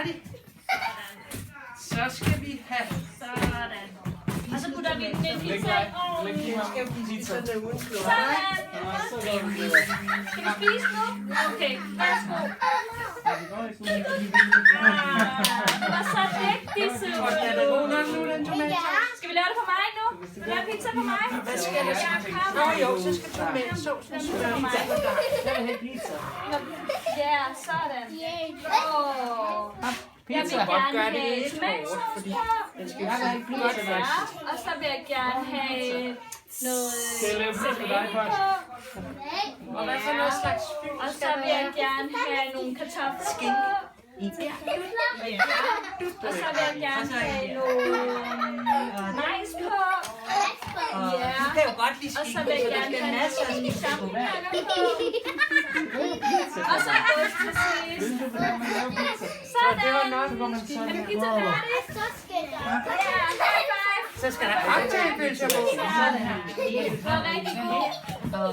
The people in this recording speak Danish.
færdig. Så skal vi have... Sådan. Og så putter vi den i pizza i ovnen. Skal pizzaen er uden slå. Sådan. Skal vi spise nu? Okay, værsgo. Det var så vigtigt, Søren. Er det god nok nu, den tomat? Skal vi lave det på mig nu? Vil du lave pizza på mig? Hvad skal det? Nå jo, så skal tomatsaucen smøre pizza på dig. Jeg vil have pizza. Ja, sådan. Jeg vil gerne have tomatsauce på. Den skal være en pizza. Ja, og så vil jeg gerne have noget salat på. Og hvad for noget slags fyld? Og så vil jeg gerne have nogle kartofler på. Og så vil jeg gerne have noget majs på. Ja. Og så vil jeg gerne have nogle champignoner på. Og så ost til sidst. Sådan. Er pizza færdig? Ja, high five. Så skal der cocktailpølser på. Sådan. Det var rigtig god.